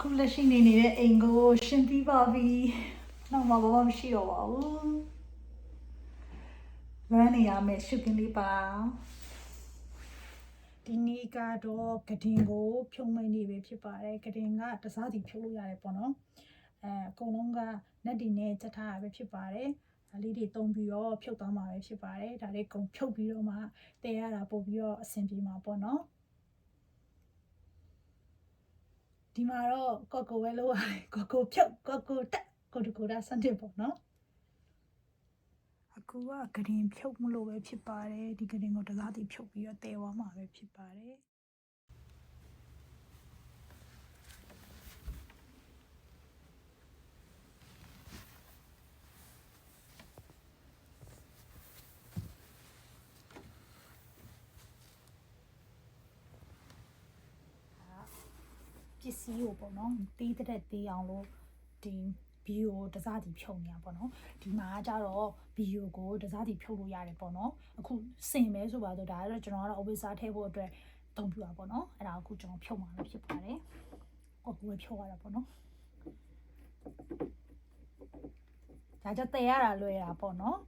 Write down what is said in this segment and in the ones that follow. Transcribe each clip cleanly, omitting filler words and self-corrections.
အခုလက်ရှိနေနေတဲ့အိမ်ကိုရှင်းပြီးပါပြီ။နောက်မှဘာမှမရှိတော့ပါဘူး။လမ်းနေရမယ်ရှုပ်ကင်းလေးပါ။ဒီနေ့ကတော့ကတင်ကိုဖြုံးမနေပဲဖြစ်ပါတယ်။ကတင်ကတစားစီဖြုတ်လို့ရတယ်ပေါ့နော်။အကုန်လုံးကနက်ဒီနဲ့ချက်ထားတာပဲဖြစ်ပါတယ်။ဒါလေးတွေတုံးပြီးတော့ဖြုတ်သွားမှာပဲဖြစ်ပါတယ်။ဒါလေးကုန်ဖြုတ်ပြီးတော့မှတဲရတာပို့ပြီးတော့အဆင်ပြေမှာပေါ့နော်။ဒီမှာတော့ကော့ကိုပဲလို့ရတယ်ကော့ကိုဖြုတ်ကော့ကိုတက်ကိုတကူတာစတဲ့ပေါ့နော်အခုကကရင်ဖြုတ်မလို့ပဲဖြစ်ပါတယ်ဒီကရင်ကိုတစားတီဖြုတ်ပြီးတော့တဲသွားမှာပဲဖြစ်ပါတယ်ပစ္စည်းကိုပေါ့နော်တီးတဲ့တီးအောင်လို့ဒီဗီဒီယိုတစားတီဖြုတ်နေတာပေါ့နော်ဒီမှာကျတော့ဗီဒီယိုကိုတစားတီဖြုတ်လို့ရတယ်ပေါ့နော်အခုစင်မဲဆိုပါတော့ဒါကတော့ကျွန်တော်ကတော့ officer ထည့်ဖို့အတွက်တုံးပြပါပေါ့နော်အဲ့ဒါအခုကျွန်တော်ဖြုတ်မှာလည်းဖြစ်ပါတယ်ကိုယ်ဖြုတ်ရတာပေါ့နော်ဒါကြတဲ့ရတာလွယ်တာပေါ့နော်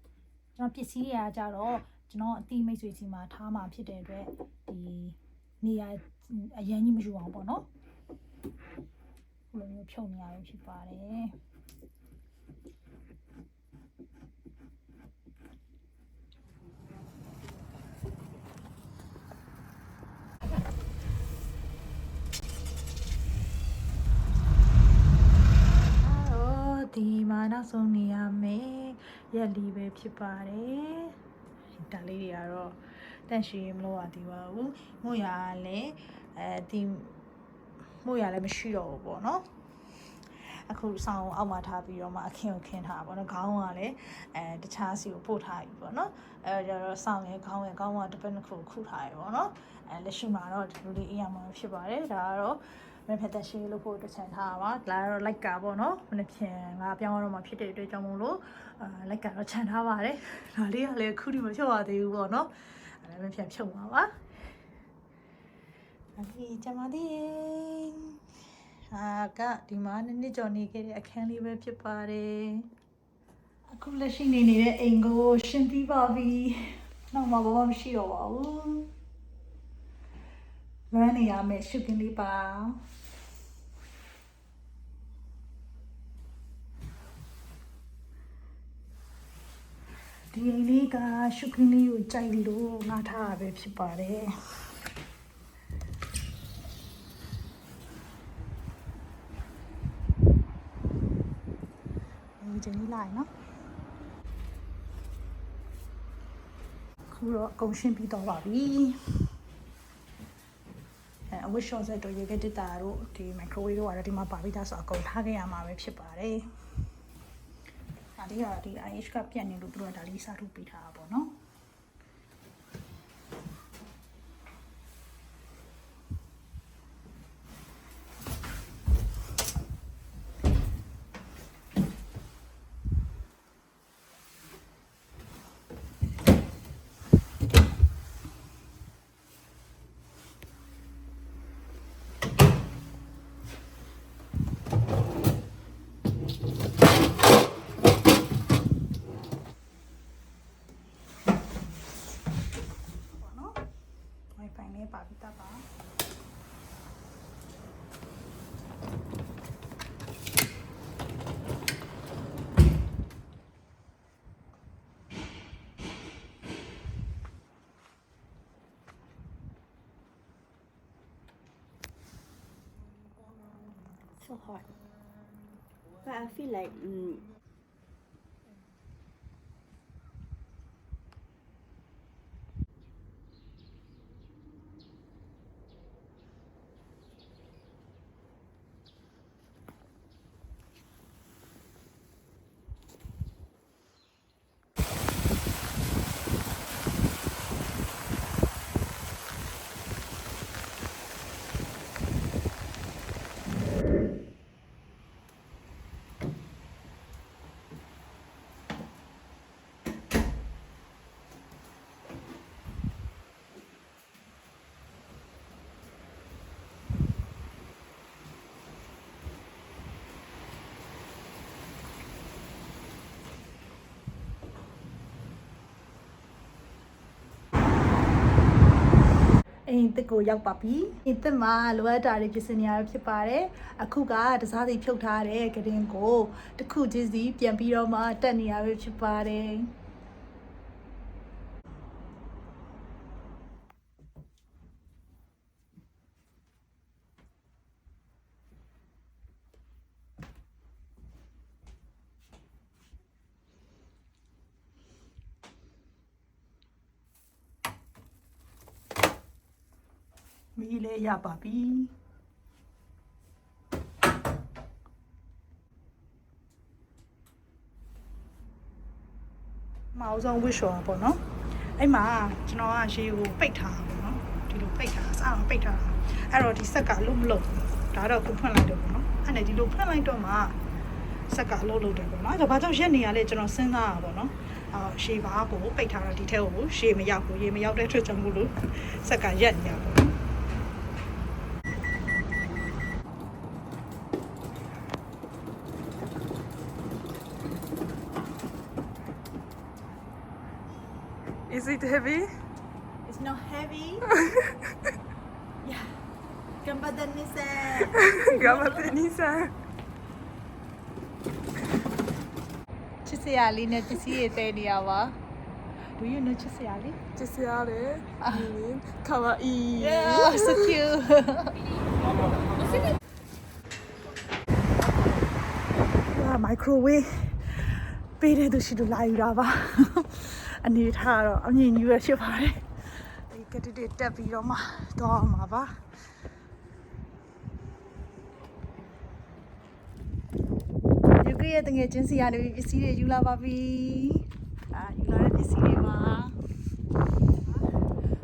ကျွန်တော်ပစ္စည်းတွေကကြတော့ကျွန်တော်အတိမိတ်ဆွေစီမှာထားမှာဖြစ်တဲ့အတွက်ဒီနေရာအရင်ကြီးမယူအောင်ပေါ့နော်ဘယ်လိုမျိုးဖြုတ်နေရလို့ဖြစ်ပါတယ်ဒီမှာနောက်ဆုံးနေရမယ်ရက်လီပဲဖြစ်ပါတယ်ဒါလေးတွေကတော့တန့်ရှင်းမလို့ရသေးပါဘူးမို့ရလည်းဒီမို့ရလည်းမရှိတော့ဘူးပေါ့နော်အခုဆောင်းအောက်မှာထားပြီးတော့မှအခင်းကိုခင်းထားပါတော့ခေါင်းကလည်းတခြားစီကိုပို့ထားပြီပေါ့နော်ကျတော့ဆောင်းရဲ့ခေါင်းကတစ်ပတ်နှစ်ခုခုထားရပေါ့နော်လက်ရှိမှာတော့ဒီလိုလေးအေးရမှာဖြစ်ပါတယ်ဒါကတော့မဖက်သက်ရှင်းလို့ဖို့တချန်ထားပါဒါကတော့လိုက်ကာပေါ့နော်မနေ့ပြန်ငါပြောင်းရတော့မှဖြစ်တဲ့အတွက်ကြောင့်မို့လို့လိုက်ကာတော့ခြံထားပါတယ်ဒါလေးကလည်းခုထိမဖြုတ်ရသေးဘူးပေါ့နော်အဲ့ဒါမပြန်ဖြုတ်ပါပါဒီကျမဒီကဒီမှာနှစ်ကျော်နေခဲ့တဲ့အခန်းလေးပဲဖြစ်ပါတယ်အခုလက်ရှိနေနေတဲ့အိမ်ကိုရှင်းပြီးပါပြီနောက်မှဘာမှမရှိတော့ပါဘူးလမ်းနေရမယ်ရှုပ်ကင်းလေးပါဒီလေးကရှုပ်ကင်းလေးကိုကြိုက်လို့ငါထားတာပဲဖြစ်ပါတယ်ဒီနေ့လိုက်နော်ခုတော့အကုန်ရှင်းပြီးတော့ပါပြီအဝတ်ရှော့ဆက်တော့ရေကတက်တာတို့ဒီ microwave တို့ကတော့ဒီမှာပါပြီးသားဆိုအကုန်ထားခဲ့ရမှာပဲဖြစ်ပါတယ်ဒါလေးကဒီ IH ကပြတ်နေလို့သူတို့ကဒါလေးစားထုတ်ပေးထားတာပေါ့နော်ပါပြီးသားပါSo hot. But I feel like ရင်တစ်ကိုရောက်ပါပြီရင်တစ်မှာလိုအပ်တာတွေပြင်ဆင်နေရဖြစ်ပါတယ်အခုကတစားစီဖြုတ်ထားတဲ့ကရင်ကိုတစ်ခုချင်းစီပြန်ပြီးတော့မှတက်နေရပဲဖြစ်ပါတယ်မီးလေးရပါပြီမအောင်ဆုံးဝစ်ရှော်ပေါ့နော်အဲ့မှာကျွန်တော်ကရေကိုပိတ်ထားပါပေါ့နော်ဒီလိုပိတ်ထားစအောင်ပိတ်ထားအဲ့တော့ဒီဆက်ကလုံးမလုံးဒါတော့ကိုဖွင့်လိုက်တော့ပေါ့နော်အဲ့နဲ့ဒီလိုဖွင့်လိုက်တော့မှဆက်ကလုံးလုံးတယ်ပေါ့နော်ဒါဘာကြောင့်ရက်နေရလဲကျွန်တော်စဉ်းစားရပါပေါ့နော်ရှေးပါကိုပိတ်ထားတော့ဒီထဲကိုရှေးမရောက်ဘူးရေမရောက်တဲ့အတွက်ကြောင့်မို့လို့ဆက်ကရက်နေရပေါ့နော်Is it heavy? It's not heavy. Yeah. Gambadan ni sa. Gamate Nisa. ချစ်စရာလေးနဲ့ပစ္စည်းတွေတဲနေရပါ Do you know ချစ်စရာလေး Jessiare. Kawaii. Yeah, so cute. မိုက်ခရိုဝေးပေးတဲ့သူရှိလို့လာယူတာပါအနေထားတော့အမြင်ကြီးပဲဖြစ်ပါတယ်ဒီကတိတွေတက်ပြီးတော့မှတော့မှာပါယူကရဲ့တငယ်ချင်းစီရနေပစ္စည်းတွေယူလာပါပြီယူလာတဲ့ပစ္စည်းတွေပါ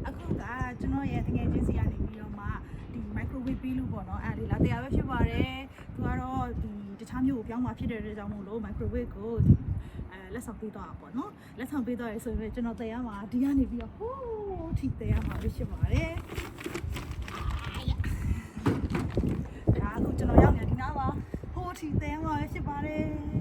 အခုကကျွန်တော်ရဲ့တငယ်ချင်းစီရနေပြီးတော့မှဒီ microwave ပြီးလို့ပေါ့နော်အဲ့ဒီလာတရားပဲဖြစ်ပါတယ်သူကတော့ဒီတခြားမျိုးကိုပြောင်းมาဖြစ်တဲ့အတွက်ကြောင့်မို့လို့ microwave ကိုဒီလက်ဆောင်ပေးတော့ပေါ့နော်လက်ဆောင်ပေးတော့ရဆိုရင်ကျွန်တော်တရားမှာဒီကနေပြီးတော့ဟိုးထိတရားမှာပဲဖြစ်ပါတယ်ဒါအခုကျွန်တော်ရောက်နေဒီနားပါဟိုးထိတရားမှာပဲဖြစ်ပါတယ်